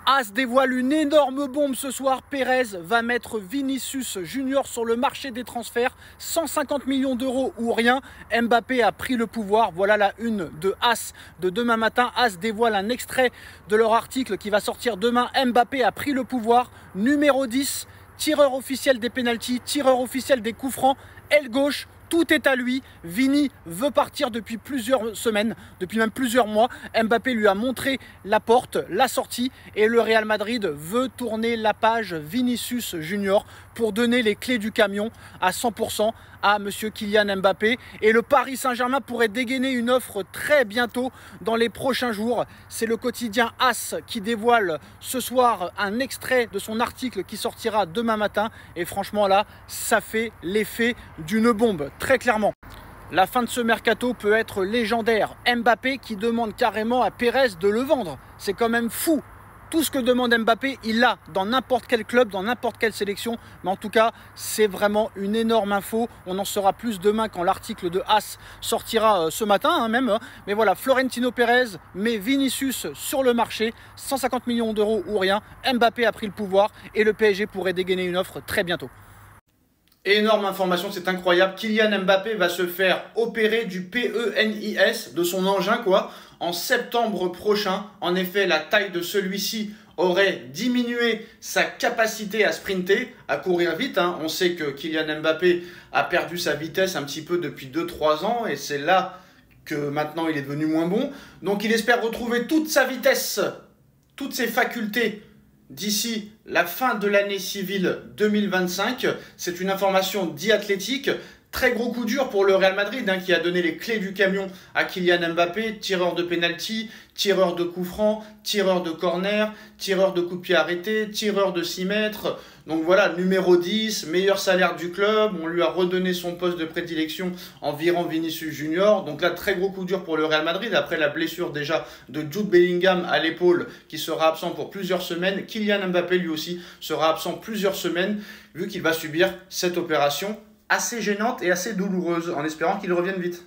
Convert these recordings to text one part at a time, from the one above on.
As dévoile une énorme bombe ce soir. Pérez va mettre Vinicius Junior sur le marché des transferts. 150 millions d'euros ou rien. Mbappé a pris le pouvoir. Voilà la une de As de demain matin. As dévoile un extrait de leur article qui va sortir demain. Mbappé a pris le pouvoir. Numéro 10, tireur officiel des pénaltys, tireur officiel des coups francs, aile gauche. Tout est à lui. Vini veut partir depuis plusieurs semaines, depuis même plusieurs mois. Mbappé lui a montré la porte, la sortie, et le Real Madrid veut tourner la page Vinicius Junior pour donner les clés du camion à 100% à monsieur Kylian Mbappé. Et le Paris Saint-Germain pourrait dégainer une offre très bientôt dans les prochains jours. C'est le quotidien As qui dévoile ce soir un extrait de son article qui sortira demain matin. Et franchement là, ça fait l'effet d'une bombe, très clairement. La fin de ce mercato peut être légendaire. Mbappé qui demande carrément à Pérez de le vendre. C'est quand même fou. Tout ce que demande Mbappé, il l'a dans n'importe quel club, dans n'importe quelle sélection. Mais en tout cas, c'est vraiment une énorme info. On en saura plus demain quand l'article de As sortira ce matin même. Mais voilà, Florentino Pérez met Vinicius sur le marché. 150 millions d'euros ou rien. Mbappé a pris le pouvoir et le PSG pourrait dégainer une offre très bientôt. Énorme information, c'est incroyable. Kylian Mbappé va se faire opérer du PENIS, de son engin en septembre prochain. En effet, la taille de celui-ci aurait diminué sa capacité à sprinter, à courir vite. On sait que Kylian Mbappé a perdu sa vitesse un petit peu depuis 2-3 ans et c'est là que maintenant il est devenu moins bon. Donc il espère retrouver toute sa vitesse, toutes ses facultés d'ici la fin de l'année civile 2025. C'est une information d'E-Athletic. Très gros coup dur pour le Real Madrid qui a donné les clés du camion à Kylian Mbappé, tireur de penalty, tireur de coups francs, tireur de corner, tireur de coups de pied arrêtés, tireur de 6 mètres. Donc voilà, numéro 10, meilleur salaire du club. On lui a redonné son poste de prédilection en virant Vinicius Junior. Donc là, très gros coup dur pour le Real Madrid. Après la blessure déjà de Jude Bellingham à l'épaule qui sera absent pour plusieurs semaines. Kylian Mbappé lui aussi sera absent plusieurs semaines vu qu'il va subir cette opération assez gênante et assez douloureuse, en espérant qu'il revienne vite.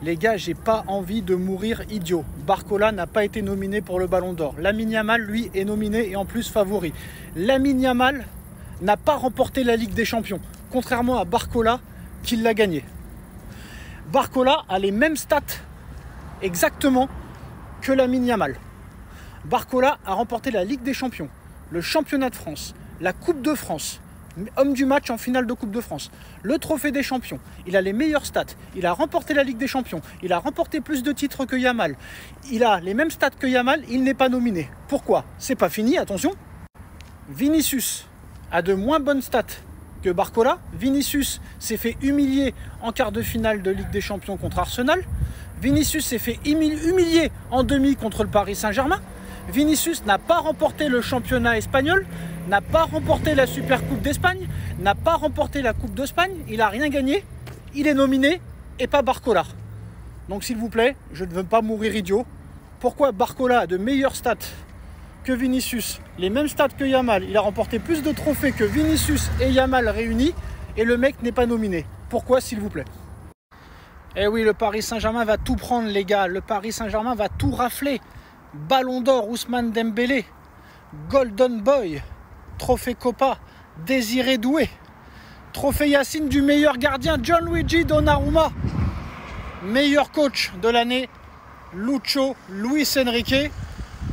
Les gars, j'ai pas envie de mourir idiot. Barcola n'a pas été nominé pour le Ballon d'Or. Lamine Yamal, lui, est nominé et en plus favori. Lamine Yamal n'a pas remporté la Ligue des Champions, contrairement à Barcola qui l'a gagné. Barcola a les mêmes stats exactement que Lamine Yamal. Barcola a remporté la Ligue des Champions, le Championnat de France, la Coupe de France, homme du match en finale de Coupe de France, le trophée des champions. Il a les meilleures stats, il a remporté la Ligue des Champions, il a remporté plus de titres que Yamal, il a les mêmes stats que Yamal, il n'est pas nominé. Pourquoi? C'est pas fini, attention. Vinicius a de moins bonnes stats que Barcola. Vinicius s'est fait humilier en quart de finale de Ligue des Champions contre Arsenal. Vinicius s'est fait humilier en demi contre le Paris Saint-Germain. Vinicius n'a pas remporté le championnat espagnol, n'a pas remporté la Super Coupe d'Espagne, n'a pas remporté la Coupe d'Espagne, il n'a rien gagné, il est nominé et pas Barcola. Donc s'il vous plaît, je ne veux pas mourir idiot. Pourquoi Barcola a de meilleures stats que Vinicius, les mêmes stats que Yamal, il a remporté plus de trophées que Vinicius et Yamal réunis et le mec n'est pas nominé? Pourquoi s'il vous plaît? Eh oui, le Paris Saint-Germain va tout prendre les gars, le Paris Saint-Germain va tout rafler. Ballon d'Or Ousmane Dembélé, Golden Boy, Trophée Copa Désiré Doué, Trophée Yacine du meilleur gardien Gianluigi Donnarumma, meilleur coach de l'année Lucho Luis Enrique,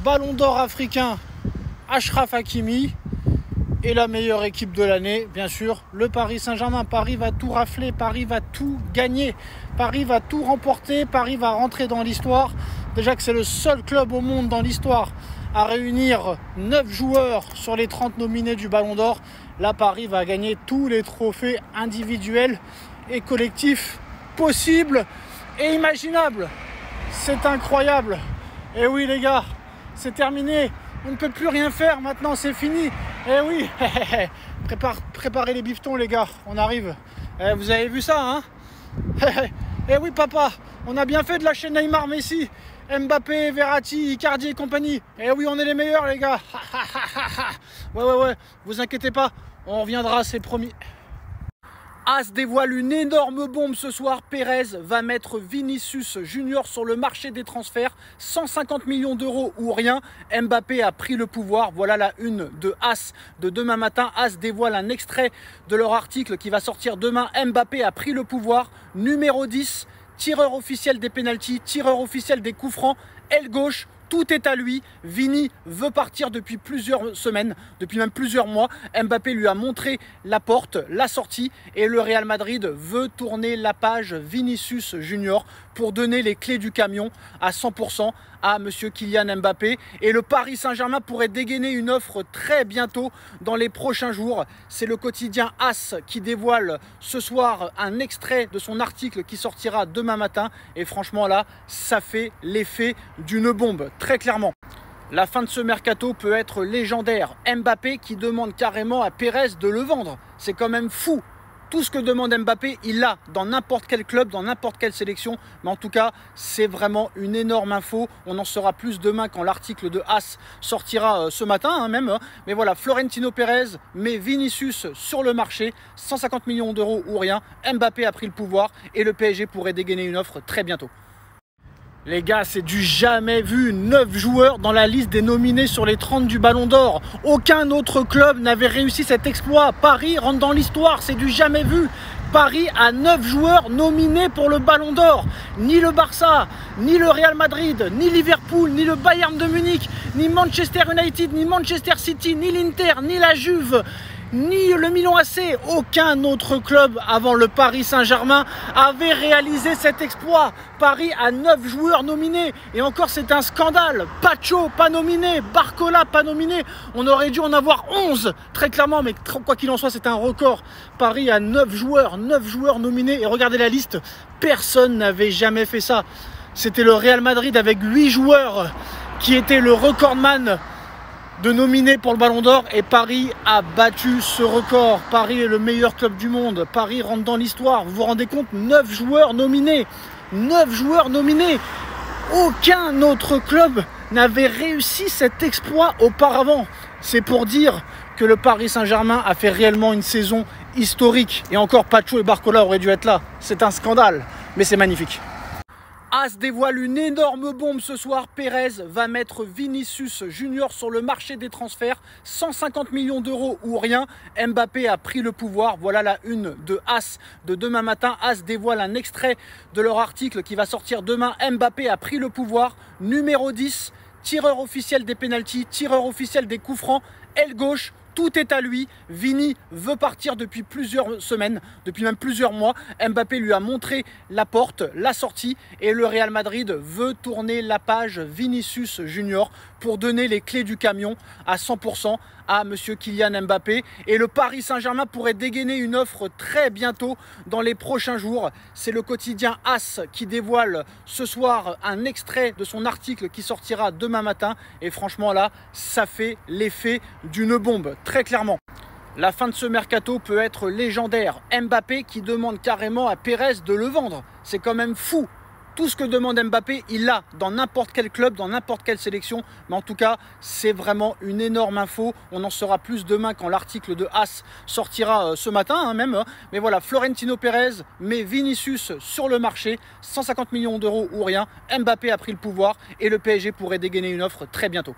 Ballon d'Or africain Achraf Hakimi et la meilleure équipe de l'année, bien sûr, le Paris Saint-Germain. Paris va tout rafler, Paris va tout gagner, Paris va tout remporter, Paris va rentrer dans l'histoire. Déjà que c'est le seul club au monde dans l'histoire à réunir 9 joueurs sur les 30 nominés du Ballon d'Or. Là, Paris va gagner tous les trophées individuels et collectifs possibles et imaginables. C'est incroyable. Et oui les gars, c'est terminé. On ne peut plus rien faire maintenant, c'est fini. Eh oui, préparez les bifetons les gars, on arrive. Vous avez vu ça, Eh oui papa, on a bien fait de lâcher Neymar, Messi, Mbappé, Verratti, Icardi et compagnie. Eh oui, on est les meilleurs les gars. Ouais, vous inquiétez pas, on reviendra, c'est promis. As dévoile une énorme bombe ce soir. Pérez va mettre Vinicius Junior sur le marché des transferts. 150 millions d'euros ou rien. Mbappé a pris le pouvoir. Voilà la une de As de demain matin. As dévoile un extrait de leur article qui va sortir demain. Mbappé a pris le pouvoir. Numéro 10, tireur officiel des pénaltys, tireur officiel des coups francs, aile gauche. Tout est à lui. Vini veut partir depuis plusieurs semaines, depuis même plusieurs mois. Mbappé lui a montré la porte, la sortie, et le Real Madrid veut tourner la page Vinicius Junior pour donner les clés du camion à 100% à monsieur Kylian Mbappé. Et le Paris Saint-Germain pourrait dégainer une offre très bientôt dans les prochains jours. C'est le quotidien As qui dévoile ce soir un extrait de son article qui sortira demain matin. Et franchement là, ça fait l'effet d'une bombe. Très clairement. La fin de ce mercato peut être légendaire. Mbappé qui demande carrément à Pérez de le vendre. C'est quand même fou. Tout ce que demande Mbappé, il l'a dans n'importe quel club, dans n'importe quelle sélection. Mais en tout cas, c'est vraiment une énorme info. On en saura plus demain quand l'article de As sortira ce matin même. Mais voilà, Florentino Pérez met Vinicius sur le marché. 150 millions d'euros ou rien. Mbappé a pris le pouvoir et le PSG pourrait dégainer une offre très bientôt. Les gars, c'est du jamais vu, 9 joueurs dans la liste des nominés sur les 30 du Ballon d'Or. Aucun autre club n'avait réussi cet exploit. Paris rentre dans l'histoire, c'est du jamais vu. Paris a 9 joueurs nominés pour le Ballon d'Or. Ni le Barça, ni le Real Madrid, ni Liverpool, ni le Bayern de Munich, ni Manchester United, ni Manchester City, ni l'Inter, ni la Juve, ni le Milan AC, aucun autre club avant le Paris Saint-Germain avait réalisé cet exploit. Paris a 9 joueurs nominés et encore c'est un scandale. Pacho pas nominé, Barcola pas nominé, on aurait dû en avoir 11 très clairement, mais quoi qu'il en soit c'est un record. Paris a 9 joueurs nominés et regardez la liste, personne n'avait jamais fait ça. C'était le Real Madrid avec 8 joueurs qui était le recordman de nominés pour le Ballon d'Or et Paris a battu ce record. Paris est le meilleur club du monde. Paris rentre dans l'histoire. Vous vous rendez compte, 9 joueurs nominés. 9 joueurs nominés. Aucun autre club n'avait réussi cet exploit auparavant. C'est pour dire que le Paris Saint-Germain a fait réellement une saison historique. Et encore, Pacho et Barcola auraient dû être là. C'est un scandale, mais c'est magnifique. As dévoile une énorme bombe ce soir. Pérez va mettre Vinicius Junior sur le marché des transferts. 150 millions d'euros ou rien. Mbappé a pris le pouvoir. Voilà la une de As de demain matin. As dévoile un extrait de leur article qui va sortir demain. Mbappé a pris le pouvoir. Numéro 10, tireur officiel des pénaltys, tireur officiel des coups francs, aile gauche. Tout est à lui. Vini veut partir depuis plusieurs semaines, depuis même plusieurs mois. Mbappé lui a montré la porte, la sortie, et le Real Madrid veut tourner la page Vinicius Junior pour donner les clés du camion à 100% à monsieur Kylian Mbappé. Et le Paris Saint-Germain pourrait dégainer une offre très bientôt dans les prochains jours. C'est le quotidien As qui dévoile ce soir un extrait de son article qui sortira demain matin. Et franchement là, ça fait l'effet d'une bombe. Très clairement. La fin de ce mercato peut être légendaire. Mbappé qui demande carrément à Pérez de le vendre. C'est quand même fou. Tout ce que demande Mbappé, il l'a dans n'importe quel club, dans n'importe quelle sélection. Mais en tout cas, c'est vraiment une énorme info. On en saura plus demain quand l'article de As sortira ce matin même. Mais voilà, Florentino Pérez met Vinicius sur le marché. 150 millions d'euros ou rien. Mbappé a pris le pouvoir et le PSG pourrait dégainer une offre très bientôt.